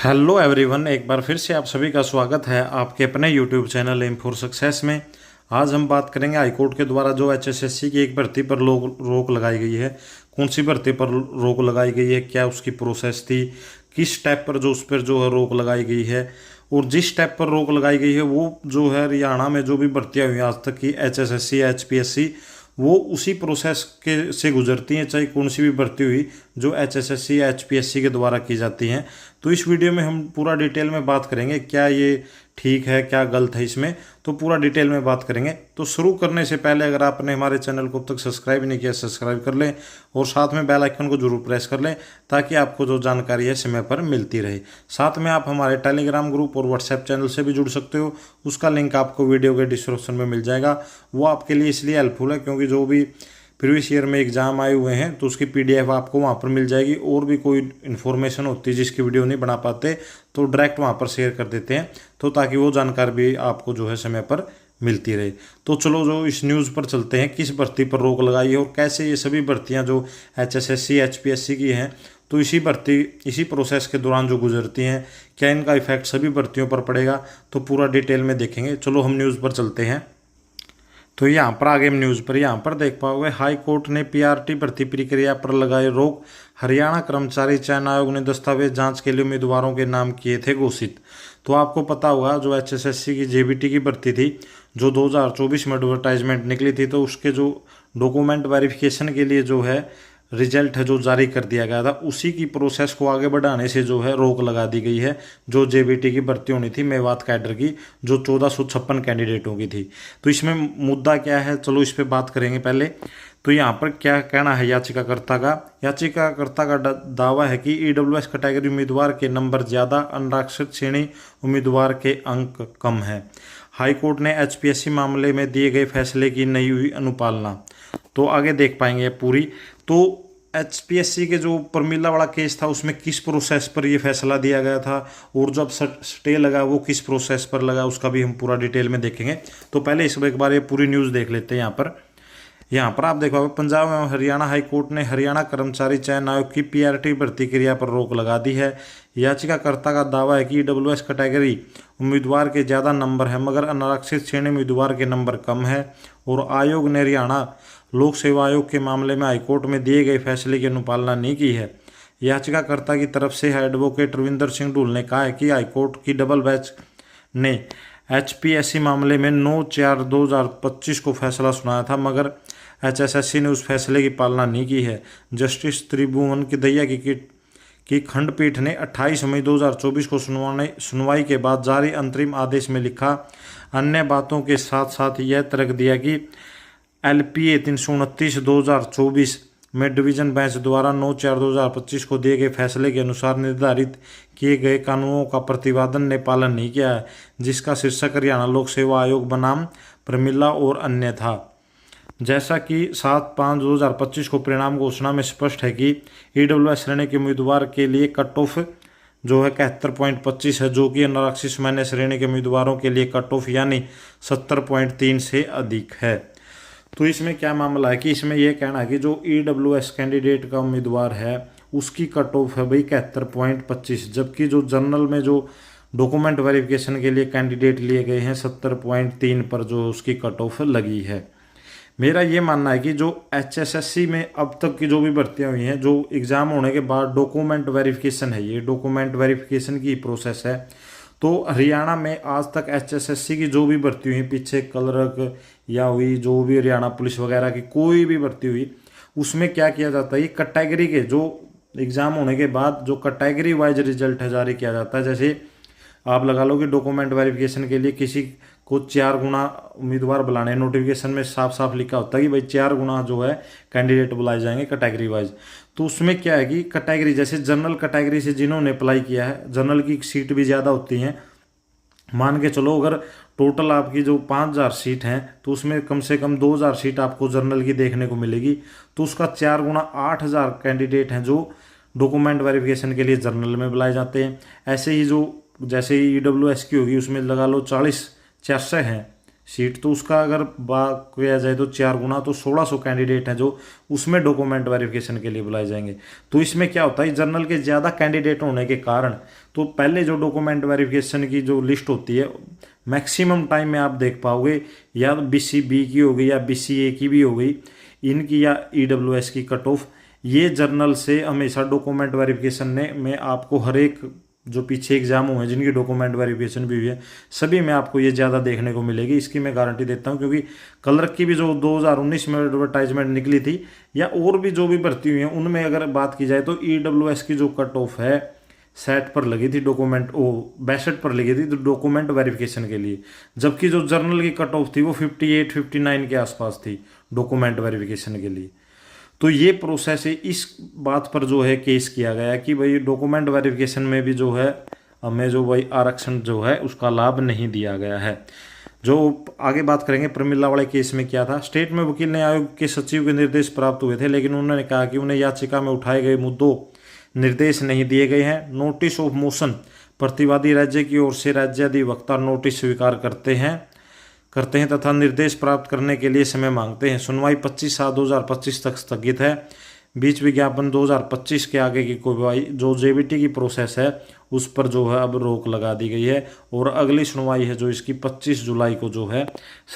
Hello everyone, एक बार फिर से आप सभी का स्वागत है आपके अपने YouTube channel M for success में। आज हम बात करेंगे हाईकोर्ट के द्वारा जो एचएसएससी की एक भर्ती पर रोक लगाई गई है। कौन सी भर्ती पर रोक लगाई गई है, क्या उसकी प्रोसेस थी, किस स्टेप पर उस पर जो है रोक लगाई गई है, और जिस स्टेप पर रोक लगाई गई है वो जो है हरियाणा में जो भी भर्तियां हुई आज तक की एचएसएससी एचपीएससी वो उसी प्रोसेस के से गुजरती हैं, चाहे कौन सी भी भर्ती हुई जो एचएसएससी या एचपीएससी के द्वारा की जाती हैं। तो इस वीडियो में हम पूरा डिटेल में बात करेंगे क्या ये ठीक है क्या गलत है इसमें, तो पूरा डिटेल में बात करेंगे। तो शुरू करने से पहले अगर आपने हमारे चैनल को अब तक सब्सक्राइब नहीं किया सब्सक्राइब कर लें और साथ में बेल आइकन को जरूर प्रेस कर लें ताकि आपको जो जानकारी है समय पर मिलती रहे। साथ में आप हमारे टेलीग्राम ग्रुप और व्हाट्सएप चैनल से भी जुड़ सकते हो, उसका लिंक आपको वीडियो के डिस्क्रिप्शन में मिल जाएगा। वो आपके लिए इसलिए हेल्पफुल है क्योंकि जो भी प्रीवियस ईयर में एग्जाम आए हुए हैं तो उसकी पीडीएफ आपको वहाँ पर मिल जाएगी, और भी कोई इन्फॉर्मेशन होती है जिसकी वीडियो नहीं बना पाते तो डायरेक्ट वहाँ पर शेयर कर देते हैं, तो ताकि वो जानकारी भी आपको जो है समय पर मिलती रहे। तो चलो जो इस न्यूज़ पर चलते हैं, किस भर्ती पर रोक लगाई है और कैसे ये सभी भर्तियाँ जो एचएसएससी एचपीएससी की हैं तो इसी प्रोसेस के दौरान जो गुजरती हैं, क्या इनका इफेक्ट सभी भर्तियों पर पड़ेगा, तो पूरा डिटेल में देखेंगे। चलो हम न्यूज़ पर चलते हैं। तो यहाँ पर आगे हम न्यूज़ पर यहाँ पर देख पाओगे, हाई कोर्ट ने पीआरटी भर्ती प्रक्रिया पर लगाए रोक। हरियाणा कर्मचारी चयन आयोग ने दस्तावेज जांच के लिए उम्मीदवारों के नाम किए थे घोषित। तो आपको पता होगा जो एचएसएससी की जेबीटी की भर्ती थी जो 2024 में एडवर्टाइजमेंट निकली थी, तो उसके जो डॉक्यूमेंट वेरिफिकेशन के लिए जो है रिजल्ट है जो जारी कर दिया गया था, उसी की प्रोसेस को आगे बढ़ाने से जो है रोक लगा दी गई है। जो जेबीटी की भर्ती होनी थी मेवात कैडर की, जो 1456 कैंडिडेटों की थी। तो इसमें मुद्दा क्या है, चलो इस पर बात करेंगे पहले। तो यहाँ पर क्या कहना है याचिकाकर्ता का। याचिकाकर्ता का दावा है कि ईडब्ल्यूएस कैटेगरी उम्मीदवार के नंबर ज़्यादा, अनारक्षित श्रेणी उम्मीदवार के अंक कम है। हाईकोर्ट ने एचपीएससी मामले में दिए गए फैसले की नहीं हुई अनुपालना। तो आगे देख पाएंगे पूरी। तो एचपीएससी के जो प्रमिला वाला केस था उसमें किस प्रोसेस पर ये फैसला दिया गया था और जब स्टे लगा वो किस प्रोसेस पर लगा, उसका भी हम पूरा डिटेल में देखेंगे। तो पहले इस एक बार ये पूरी न्यूज़ देख लेते हैं। यहाँ पर आप देखो, पंजाब एवं हरियाणा हाईकोर्ट ने हरियाणा कर्मचारी चयन आयोग की पीआरटी भर्ती क्रिया पर रोक लगा दी है। याचिकाकर्ता का दावा है कि ईडब्ल्यूएस कैटेगरी उम्मीदवार के ज़्यादा नंबर है मगर अनारक्षित श्रेणी उम्मीदवार के नंबर कम है, और आयोग ने हरियाणा लोक सेवा आयोग के मामले में हाईकोर्ट में दिए गए फैसले की अनुपालना नहीं की है। याचिकाकर्ता की तरफ से एडवोकेट रविंदर सिंह ढूल ने कहा है कि हाईकोर्ट की डबल बेंच ने एचपीएससी मामले में 9/4/2025 को फैसला सुनाया था मगर एचएसएससी ने उस फैसले की पालना नहीं की है। जस्टिस त्रिभुवन की दैया की खंडपीठ ने 28 मई 2024 को सुनवाई के बाद जारी अंतरिम आदेश में लिखा अन्य बातों के साथ साथ यह तर्क दिया कि एलपीए 329/2024 में डिवीजन बेंच द्वारा 9/4/2025 को दिए गए फैसले के अनुसार निर्धारित किए गए कानूनों का प्रतिवादन ने पालन नहीं किया है, जिसका शीर्षक हरियाणा लोक सेवा आयोग बनाम प्रमिला और अन्य था। जैसा कि 7/5/2025 को परिणाम घोषणा में स्पष्ट है कि ईडब्ल्यूएस श्रेणी के उम्मीदवार के लिए कट ऑफ जो है 71.25 है, जो कि अनारक्षित सामान्य श्रेणी के उम्मीदवारों के लिए कट ऑफ यानी 70.3 से अधिक है। तो इसमें क्या मामला है कि इसमें यह कहना है कि जो ईडब्ल्यूएस कैंडिडेट का उम्मीदवार है उसकी कट ऑफ है भाई 71.25, जबकि जो जनरल में जो डॉक्यूमेंट वेरिफिकेशन के लिए कैंडिडेट लिए गए हैं 70.3 पर जो उसकी कट ऑफ लगी है। मेरा ये मानना है कि जो एचएसएससी में अब तक की जो भी भर्तियां हुई हैं, जो एग्ज़ाम होने के बाद डॉक्यूमेंट वेरिफिकेशन है, ये डॉक्यूमेंट वेरिफिकेशन की प्रोसेस है। तो हरियाणा में आज तक एचएसएससी की जो भी भर्ती हुई, पीछे क्लर्क या हुई जो भी हरियाणा पुलिस वगैरह की कोई भी भर्ती हुई, उसमें क्या किया जाता है, ये कैटेगरी के जो एग्ज़ाम होने के बाद जो कैटेगरी वाइज रिजल्ट है जारी किया जाता है। जैसे आप लगा लो कि डॉक्यूमेंट वेरिफिकेशन के लिए किसी को 4 गुना उम्मीदवार बुलाने, नोटिफिकेशन में साफ साफ लिखा होता है कि भाई 4 गुना जो है कैंडिडेट बुलाए जाएंगे कैटेगरी वाइज। तो उसमें क्या है कि कैटेगरी जैसे जनरल कैटेगरी से जिन्होंने अप्लाई किया है, जनरल की सीट भी ज़्यादा होती हैं। मान के चलो अगर टोटल आपकी जो 5000 सीट हैं तो उसमें कम से कम 2000 सीट आपको जनरल की देखने को मिलेगी, तो उसका 4 गुना 8000 कैंडिडेट हैं जो डॉक्यूमेंट वेरिफिकेशन के लिए जनरल में बुलाए जाते हैं। ऐसे ही जो जैसे ही ईडब्ल्यूएस की होगी उसमें लगा लो 40-46 हैं सीट, तो उसका अगर बात किया जाए तो 4 गुना, तो 1600 कैंडिडेट हैं जो उसमें डॉक्यूमेंट वेरिफिकेशन के लिए बुलाए जाएंगे। तो इसमें क्या होता है, जनरल के ज़्यादा कैंडिडेट होने के कारण तो पहले जो डॉक्यूमेंट वेरिफिकेशन की जो लिस्ट होती है मैक्सिमम टाइम में आप देख पाओगे या BC-B की हो गई या BC-A की भी हो गई, इनकी या EWS की कट ऑफ, ये जर्नल से हमेशा डॉक्यूमेंट वेरिफिकेशन ने में आपको हर एक जो पीछे एग्जाम हुए हैं जिनकी डॉक्यूमेंट वेरिफिकेशन भी हुई है सभी में आपको ये ज़्यादा देखने को मिलेगी। इसकी मैं गारंटी देता हूँ, क्योंकि क्लर्क की भी जो 2019 में एडवर्टाइजमेंट निकली थी या और भी जो भी भर्ती हुई है उनमें अगर बात की जाए तो EWS की जो कट ऑफ है 60 पर लगी थी, डॉक्यूमेंट 62 पर लगी थी तो डॉक्यूमेंट वेरिफिकेशन के लिए, जबकि जो जर्नल की कट ऑफ थी वो 58-59 के आसपास थी डॉक्यूमेंट वेरिफिकेशन के लिए। तो ये प्रोसेस है, इस बात पर जो है केस किया गया कि भाई डॉक्यूमेंट वेरिफिकेशन में भी जो है हमें जो भाई आरक्षण जो है उसका लाभ नहीं दिया गया है। जो आगे बात करेंगे प्रमिला वाले केस में क्या था, स्टेट में वकील न्याय आयोग के सचिव के निर्देश प्राप्त हुए थे, लेकिन उन्होंने कहा कि उन्हें याचिका में उठाए गए मुद्दों निर्देश नहीं दिए गए हैं। नोटिस ऑफ मोशन प्रतिवादी राज्य की ओर से राज्याधिवक्ता नोटिस स्वीकार करते हैं तथा निर्देश प्राप्त करने के लिए समय मांगते हैं। सुनवाई 25/7/2025 तक स्थगित है। बीच विज्ञापन 2025 के आगे की कार्रवाई जो JBT की प्रोसेस है उस पर जो है अब रोक लगा दी गई है और अगली सुनवाई है जो इसकी 25 जुलाई को जो है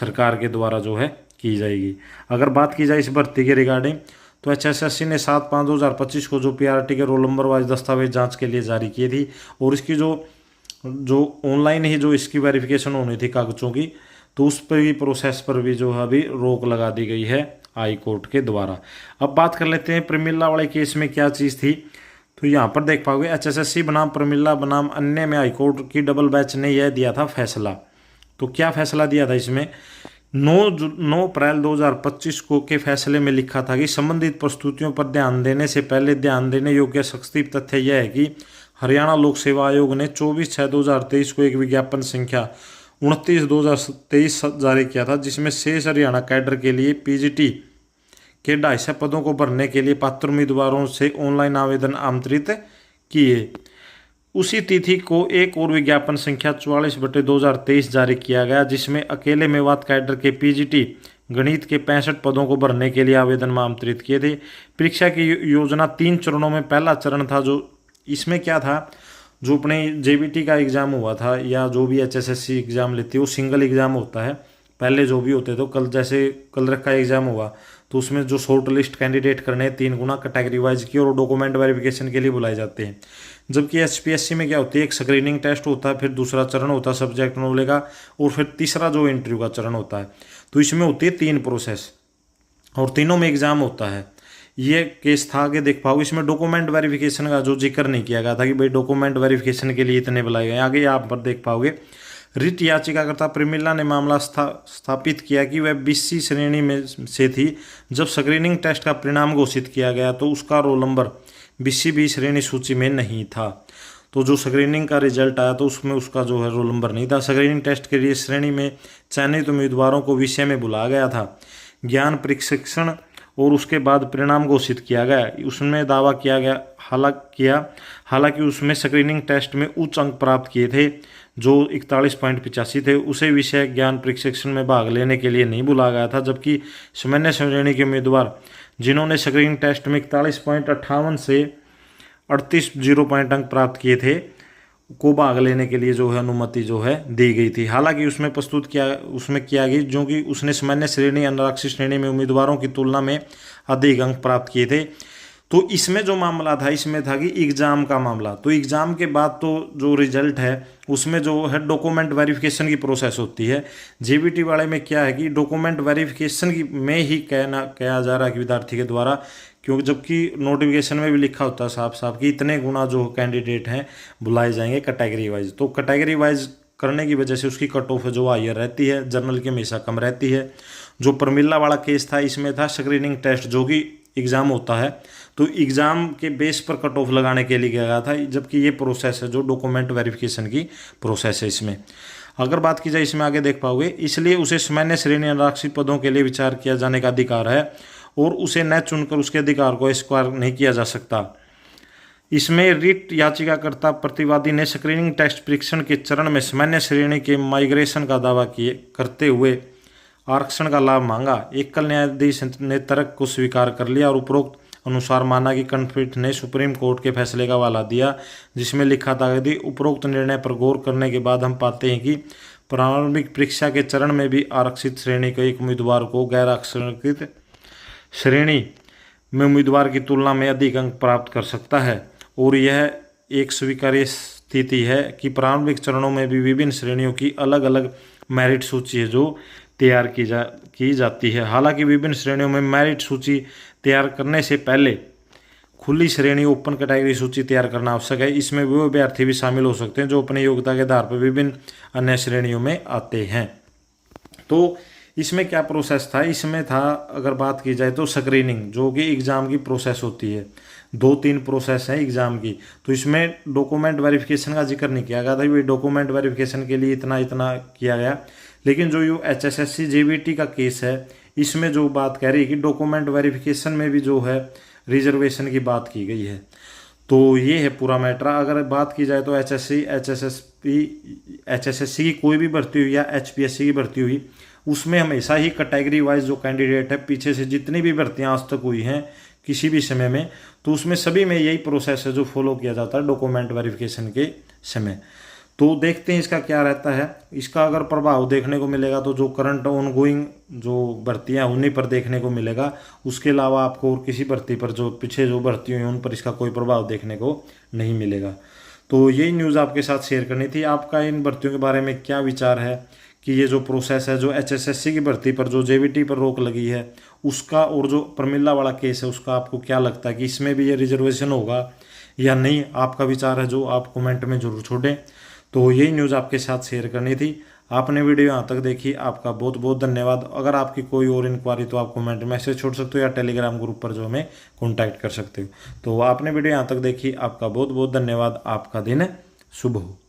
सरकार के द्वारा जो है की जाएगी। अगर बात की जाए इस भर्ती के रिगार्डिंग तो HSSC ने 7/5/2025 को जो PRT के रोल नंबर वाइज दस्तावेज जाँच के लिए जारी किए थी और इसकी जो ऑनलाइन ही जो इसकी वेरिफिकेशन होनी थी कागजों की, तो उस पर भी प्रोसेस पर भी जो है अभी रोक लगा दी गई है हाई कोर्ट के द्वारा। अब बात कर लेते हैं प्रमिला वाले केस में क्या चीज़ थी। तो यहाँ पर देख पाओगे HSSC बनाम प्रमिला बनाम अन्य में हाई कोर्ट की डबल बेंच ने यह दिया था फैसला। तो क्या फैसला दिया था इसमें, 9 अप्रैल 2025 को के फैसले में लिखा था कि संबंधित प्रस्तुतियों पर ध्यान देने से पहले ध्यान देने योग्य सख्ती तथ्य यह है कि हरियाणा लोक सेवा आयोग ने 24/6/2023 को एक विज्ञापन संख्या 29/2023 जारी किया था, जिसमें शेष हरियाणा कैडर के लिए PGT के 250 पदों को भरने के लिए पात्र उम्मीदवारों से ऑनलाइन आवेदन आमंत्रित किए। उसी तिथि को एक और विज्ञापन संख्या 44/2023 जारी किया गया, जिसमें अकेले मेवात कैडर के PGT गणित के 65 पदों को भरने के लिए आवेदन आमंत्रित किए थे। परीक्षा की योजना 3 चरणों में पहला चरण था, जो इसमें क्या था, जो अपने JBT का एग्ज़ाम हुआ था या जो भी HSSC एग्ज़ाम लेती है वो सिंगल एग्ज़ाम होता है। पहले जो भी होते तो कल जैसे क्लर्क का एग्ज़ाम हुआ तो उसमें जो शॉर्ट लिस्ट कैंडिडेट करने 3 गुना कैटेगरी वाइज की और डॉक्यूमेंट वेरिफिकेशन के लिए बुलाए जाते हैं। जबकि HPSC में क्या होती है, एक स्क्रीनिंग टेस्ट होता है, फिर दूसरा चरण होता है सब्जेक्ट नॉलेज का और फिर तीसरा जो इंटरव्यू का चरण होता है। तो इसमें होती है 3 प्रोसेस और तीनों में एग्ज़ाम होता है। ये केस था आगे देख पाओगे, इसमें डॉक्यूमेंट वेरिफिकेशन का जो जिक्र नहीं किया गया था कि भाई डॉक्यूमेंट वेरिफिकेशन के लिए इतने बुलाए गए। आगे यहाँ पर देख पाओगे रिट याचिकाकर्ता प्रमिला ने मामला स्थापित किया कि वह BC श्रेणी में से थी जब स्क्रीनिंग टेस्ट का परिणाम घोषित किया गया तो उसका रोल नंबर BC-B श्रेणी सूची में नहीं था। तो जो स्क्रीनिंग का रिजल्ट आया तो उसमें उसका जो है रोल नंबर नहीं था। स्क्रीनिंग टेस्ट के लिए श्रेणी में चयनित उम्मीदवारों को विषय में बुलाया गया था, ज्ञान प्रशिक्षण और उसके बाद परिणाम घोषित किया गया। उसमें दावा किया गया हालांकि उसमें स्क्रीनिंग टेस्ट में उच्च अंक प्राप्त किए थे जो 41.85 थे, उसे विषय ज्ञान प्रशिक्षण में भाग लेने के लिए नहीं बुलाया गया था। जबकि सामान्य श्रेणी के उम्मीदवार जिन्होंने स्क्रीनिंग टेस्ट में 41.58 से 38 पॉइंट अंक प्राप्त किए थे को भाग लेने के लिए जो है अनुमति जो है दी गई थी। हालांकि उसमें किया गई जो कि उसने सामान्य श्रेणी आरक्षित श्रेणी में उम्मीदवारों की तुलना में अधिक अंक प्राप्त किए थे। तो इसमें जो मामला था इसमें था कि एग्ज़ाम का मामला, तो एग्ज़ाम के बाद तो जो रिजल्ट है उसमें जो है डॉक्यूमेंट वेरिफिकेशन की प्रोसेस होती है। JBT वाले में क्या है कि डॉक्यूमेंट वेरिफिकेशन की में ही कहा जा रहा है कि विद्यार्थी के द्वारा, क्योंकि जबकि नोटिफिकेशन में भी लिखा होता है साफ साफ कि इतने गुना जो कैंडिडेट हैं बुलाए जाएंगे कैटेगरी वाइज। तो कैटेगरी वाइज करने की वजह से उसकी कट ऑफ जो हायर रहती है, जनरल की हमेशा कम रहती है। जो प्रमिला वाला केस था इसमें था स्क्रीनिंग टेस्ट जो कि एग्ज़ाम होता है, तो एग्ज़ाम के बेस पर कट ऑफ लगाने के लिए किया गया था, जबकि ये प्रोसेस है जो डॉक्यूमेंट वेरिफिकेशन की प्रोसेस है। इसमें अगर बात की जाए इसमें आगे देख पाओगे, इसलिए उसे सामान्य श्रेणी आरक्षित पदों के लिए विचार किया जाने का अधिकार है और उसे न चुनकर उसके अधिकार को स्वीकार नहीं किया जा सकता। इसमें रिट याचिकाकर्ता प्रतिवादी ने स्क्रीनिंग टेस्ट परीक्षण के चरण में सामान्य श्रेणी के माइग्रेशन का दावा करते हुए आरक्षण का लाभ मांगा। एकल न्यायाधीश ने तर्क को स्वीकार कर लिया और उपरोक्त अनुसार माना कि खंडपीठ ने सुप्रीम कोर्ट के फैसले का हवाला दिया, जिसमें लिखा था कि उपरोक्त निर्णय पर गौर करने के बाद हम पाते हैं कि प्रारंभिक परीक्षा के चरण में भी आरक्षित श्रेणी के एक उम्मीदवार को गैर आरक्षित श्रेणी में उम्मीदवार की तुलना में अधिक अंक प्राप्त कर सकता है। और यह एक स्वीकार्य स्थिति है कि प्रारंभिक चरणों में भी विभिन्न श्रेणियों की अलग अलग मेरिट सूची है जो तैयार की जाती है। हालांकि विभिन्न श्रेणियों में मेरिट सूची तैयार करने से पहले खुली श्रेणी ओपन कैटेगरी सूची तैयार करना आवश्यक है। इसमें वो अभ्यर्थी भी शामिल हो सकते हैं जो अपनी योग्यता के आधार पर विभिन्न अन्य श्रेणियों में आते हैं। तो इसमें क्या प्रोसेस था, इसमें था अगर बात की जाए तो स्क्रीनिंग, जो कि एग्ज़ाम की प्रोसेस होती है। 2-3 प्रोसेस है एग्ज़ाम की। तो इसमें डॉक्यूमेंट वेरिफिकेशन का जिक्र नहीं किया गया था, ये डॉक्यूमेंट वेरिफिकेशन के लिए इतना किया गया। लेकिन जो ये HSSC JBT का केस है, इसमें जो बात कह रही है कि डॉक्यूमेंट वेरिफिकेशन में भी जो है रिजर्वेशन की बात की गई है। तो ये है पूरा मैटर। अगर बात की जाए तो HSSC की कोई भी भर्ती हुई या HPSC की भर्ती हुई, उसमें हमेशा ही कैटेगरी वाइज जो कैंडिडेट है, पीछे से जितनी भी भर्तियां आज तक हुई हैं किसी भी समय में, तो उसमें सभी में यही प्रोसेस है जो फॉलो किया जाता है डॉक्यूमेंट वेरिफिकेशन के समय। तो देखते हैं इसका क्या रहता है। इसका अगर प्रभाव देखने को मिलेगा तो जो करंट ऑनगोइंग जो भर्तियां उन्हीं पर देखने को मिलेगा, उसके अलावा आपको और किसी भर्ती पर जो पीछे जो भर्ती हुई उन पर इसका कोई प्रभाव देखने को नहीं मिलेगा। तो यही न्यूज़ आपके साथ शेयर करनी थी। आपका इन भर्तियों के बारे में क्या विचार है कि ये जो प्रोसेस है, जो HSSC की भर्ती पर जो JBT पर रोक लगी है उसका, और जो प्रमिला वाला केस है उसका, आपको क्या लगता है कि इसमें भी ये रिजर्वेशन होगा या नहीं? आपका विचार है जो आप कमेंट में जरूर छोड़ें। तो यही न्यूज़ आपके साथ शेयर करनी थी। आपने वीडियो यहाँ तक देखी, आपका बहुत बहुत धन्यवाद। अगर आपकी कोई और इंक्वायरी तो आप कमेंट मैसेज छोड़ सकते हो या टेलीग्राम ग्रुप पर जो हमें कॉन्टैक्ट कर सकते हो। तो आपने वीडियो यहाँ तक देखी, आपका बहुत बहुत धन्यवाद। आपका दिन शुभ हो।